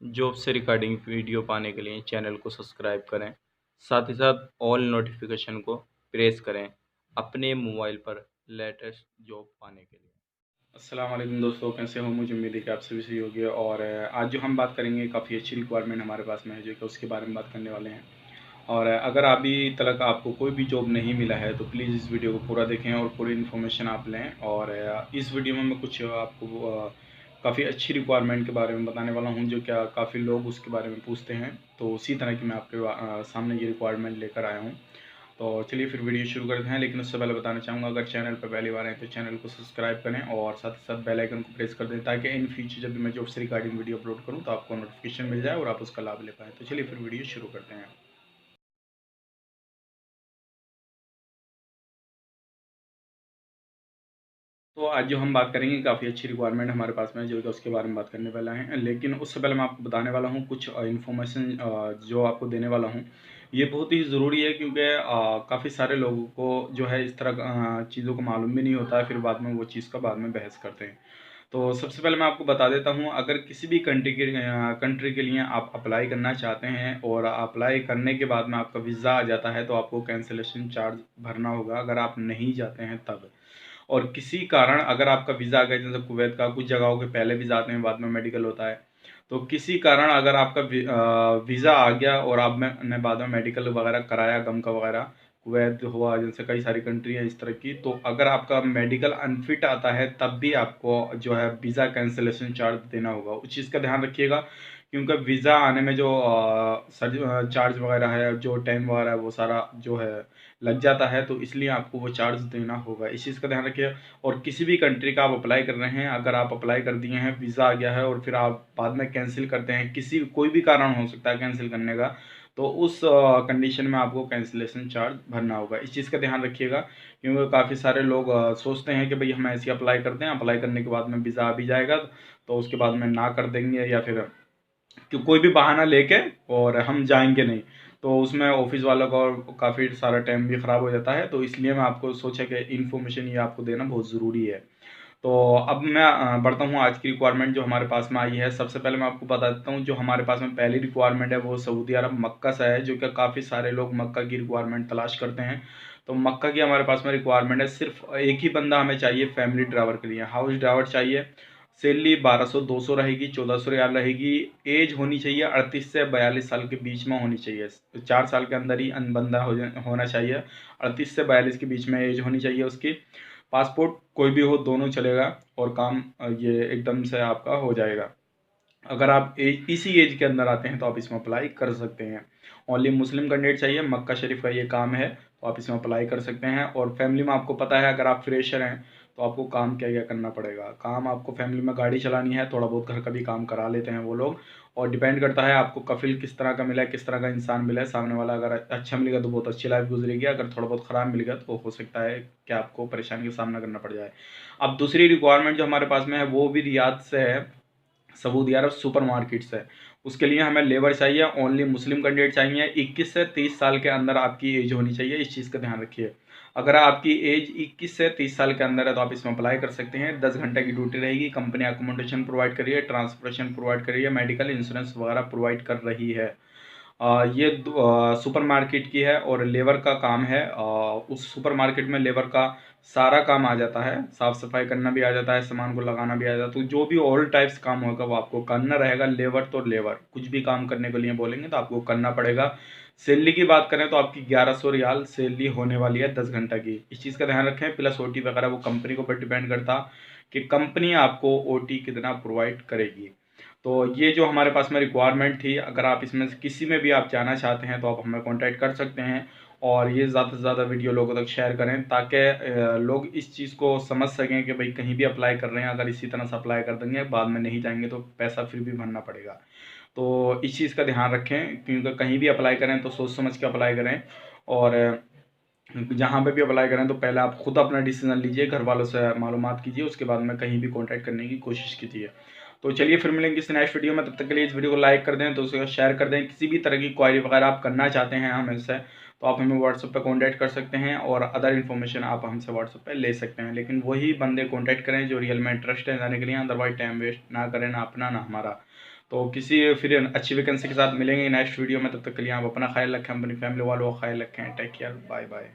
Job से regarding video पाने के लिए चैनल को सब्सक्राइब करें। साथ ही साथ ऑल नोटिफिकेशन को प्रेस करें अपने मोबाइल पर लेटेस्ट जॉब पाने के लिए। अस्सलाम वालेकुम दोस्तों, कैसे हो? मुझे उम्मीद है कि आप सभी सही होगी। और आज जो हम बात करेंगे काफ़ी अच्छी रिक्वायरमेंट हमारे पास में है जो कि उसके बारे में बात करने वाले हैं। और अगर अभी तक आपको कोई भी जॉब नहीं मिला है तो प्लीज़ इस वीडियो को पूरा देखें और पूरी इन्फॉर्मेशन आप लें। और इस वीडियो में मैं कुछ आपको काफ़ी अच्छी रिक्वायरमेंट के बारे में बताने वाला हूं जो क्या काफ़ी लोग उसके बारे में पूछते हैं। तो उसी तरह की मैं आपके सामने ये रिक्वायरमेंट लेकर आया हूं। तो चलिए फिर वीडियो शुरू करते हैं। लेकिन उससे पहले बताना चाहूँगा, अगर चैनल पर पहली बार आए तो चैनल को सब्सक्राइब करें और साथ ही साथ बेल आइकन को प्रेस कर दें ताकि इन फ्यूचर जब भी मैं जॉब से रिगार्डिंग वीडियो अपलोड करूँ तो आपको नोटिफिकेशन मिल जाए और आप उसका लाभ ले पाएँ। तो चलिए फिर वीडियो शुरू करते हैं। तो आज जो हम बात करेंगे काफ़ी अच्छी रिक्वायरमेंट हमारे पास में है जो कि उसके बारे में बात करने वाला है। लेकिन उससे पहले मैं आपको बताने वाला हूँ कुछ इन्फॉर्मेशन जो आपको देने वाला हूँ। ये बहुत ही ज़रूरी है क्योंकि काफ़ी सारे लोगों को जो है इस तरह चीज़ों को मालूम भी नहीं होता है, फिर बाद में वो चीज़ का बाद में बहस करते हैं। तो सबसे पहले मैं आपको बता देता हूँ, अगर किसी भी कंट्री के लिए आप अप्लाई करना चाहते हैं और अप्लाई करने के बाद में आपका वीज़ा आ जाता है तो आपको कैंसिलेशन चार्ज भरना होगा अगर आप नहीं जाते हैं तब। और किसी कारण अगर आपका वीज़ा आ गया, जैसे कुवैत का कुछ जगहों के पहले वीज़ा आते हैं बाद में मेडिकल होता है, तो किसी कारण अगर आपका वीज़ा आ गया और आपने बाद में मेडिकल वगैरह कराया, गम का वगैरह, कुवैत हुआ, जैसे कई सारी कंट्री है इस तरह की, तो अगर आपका मेडिकल अनफिट आता है तब भी आपको जो है वीज़ा कैंसिलेशन चार्ज देना होगा। उस चीज़ का ध्यान रखिएगा क्योंकि वीज़ा आने में जो चार्ज वगैरह है, जो टाइम वगैरह है, वो सारा जो है लग जाता है, तो इसलिए आपको वो चार्ज देना होगा। इस चीज़ का ध्यान रखिए। और किसी भी कंट्री का आप अप्लाई कर रहे हैं, अगर आप अप्लाई कर दिए हैं, वीज़ा आ गया है और फिर आप बाद में कैंसिल करते हैं, किसी कोई भी कारण हो सकता है कैंसिल करने का, तो उस कंडीशन में आपको कैंसिलेशन चार्ज भरना होगा। इस चीज़ का ध्यान रखिएगा क्योंकि काफ़ी सारे लोग सोचते हैं कि भाई हम ऐसे अप्लाई करते हैं, अप्लाई करने के बाद में वीज़ा आ भी जाएगा तो उसके बाद में ना कर देंगे या फिर कि कोई भी बहाना लेके और हम जाएंगे नहीं, तो उसमें ऑफिस वालों का और काफ़ी सारा टाइम भी ख़राब हो जाता है। तो इसलिए मैं आपको सोचा कि इन्फॉर्मेशन ये आपको देना बहुत ज़रूरी है। तो अब मैं बढ़ता हूँ आज की रिक्वायरमेंट जो हमारे पास में आई है। सबसे पहले मैं आपको बता देता हूँ जो हमारे पास में पहली रिक्वायरमेंट है वो सऊदी अरब मक्का से है, जो कि काफ़ी सारे लोग मक्का की रिक्वायरमेंट तलाश करते हैं। तो मक्का की हमारे पास में रिक्वायरमेंट है, सिर्फ एक ही बंदा हमें चाहिए फैमिली ड्राइवर के लिए, हाउस ड्राइवर चाहिए। सैलरी 1200-200 रहेगी, 1400 रियाल रहेगी। एज होनी चाहिए 38 से 42 साल के बीच में होनी चाहिए। 4 साल के अंदर ही बंदा होना चाहिए। 38 से 42 के बीच में एज होनी चाहिए उसकी। पासपोर्ट कोई भी हो, दोनों चलेगा और काम ये एकदम से आपका हो जाएगा। अगर आप इसी एज के अंदर आते हैं तो आप इसमें अप्लाई कर सकते हैं। ओनली मुस्लिम कैंडिडेट चाहिए, मक्का शरीफ का ये काम है, तो आप इसमें अप्लाई कर सकते हैं। और फैमिली में आपको पता है अगर आप फ्रेशर हैं तो आपको काम क्या क्या करना पड़ेगा। काम आपको फैमिली में गाड़ी चलानी है, थोड़ा बहुत घर का भी काम करा लेते हैं वो लोग। और डिपेंड करता है आपको कफिल किस तरह का मिला है, किस तरह का इंसान मिला है। सामने वाला अगर अच्छा मिलेगा तो बहुत अच्छी लाइफ गुजरेगी, अगर थोड़ा बहुत ख़राब मिलेगा तो हो सकता है कि आपको परेशानी का सामना करना पड़ जाए। अब दूसरी रिक्वायरमेंट जो हमारे पास में है वो भी रियाद से है, सऊदी अरब सुपर मार्केट से। उसके लिए हमें लेबर चाहिए, ओनली मुस्लिम कैंडिडेट चाहिए। 21 से 30 साल के अंदर आपकी एज होनी चाहिए, इस चीज़ का ध्यान रखिए। अगर आपकी एज 21 से 30 साल के अंदर है तो आप इसमें अप्लाई कर सकते हैं। 10 घंटे की ड्यूटी रहेगी, कंपनी अकोमोडेशन प्रोवाइड कर रही है, ट्रांसपोर्टेशन प्रोवाइड कर रही है, मेडिकल इंश्योरेंस वगैरह प्रोवाइड कर रही है। ये सुपर मार्केट की है और लेबर का काम है। उस सुपर मार्केट में लेबर का सारा काम आ जाता है, साफ सफाई करना भी आ जाता है, सामान को लगाना भी आ जाता है। तो जो भी ऑल टाइप्स काम होगा वो आपको करना रहेगा। लेबर तो लेबर, कुछ भी काम करने के लिए बोलेंगे तो आपको करना पड़ेगा। सैलरी की बात करें तो आपकी 1100 रियाल सैलरी होने वाली है 10 घंटा की, इस चीज़ का ध्यान रखें। प्लस ओटी वगैरह वो कंपनी के ऊपर डिपेंड करता कि कंपनी आपको ओटी कितना प्रोवाइड करेगी। तो ये जो हमारे पास में रिक्वायरमेंट थी, अगर आप इसमें से किसी में भी आप जाना चाहते हैं तो आप हमें कांटेक्ट कर सकते हैं। और ये ज़्यादा से ज़्यादा वीडियो लोगों तक शेयर करें ताकि लोग इस चीज़ को समझ सकें कि भाई कहीं भी अप्लाई कर रहे हैं, अगर इसी तरह से अप्लाई कर देंगे बाद में नहीं जाएंगे तो पैसा फिर भी भरना पड़ेगा। तो इस चीज़ का ध्यान रखें क्योंकि कहीं भी अप्लाई करें तो सोच समझ के अप्लाई करें। और जहाँ पे भी अप्लाई करें तो पहले आप खुद अपना डिसीजन लीजिए, घर वालों से मालूमात कीजिए, उसके बाद में कहीं भी कांटेक्ट करने की कोशिश कीजिए। तो चलिए फिर मिलेंगे किसी नेक्स्ट वीडियो में, तब तक के लिए इस वीडियो को लाइक कर दें, तो उसे शेयर कर दें। किसी भी तरह की क्वायरी वगैरह आप करना चाहते हैं हमसे तो आप हमें व्हाट्सएप पर कॉन्टैक्ट कर सकते हैं और अदर इन्फॉर्मेशन आप हमसे व्हाट्सएप पर ले सकते हैं। लेकिन वही बंदे कॉन्टैक्ट करें जो रियल में इंटरेस्ट है जाने के लिए, अदरवाइज टाइम वेस्ट ना करें, ना अपना ना हमारा। तो किसी फिर अच्छी वैकेंसी के साथ मिलेंगे नेक्स्ट वीडियो में। तब तक के लिए आप अपना ख्याल रखें, अपनी फैमिली वालों का ख्याल रखें। Take care, bye bye.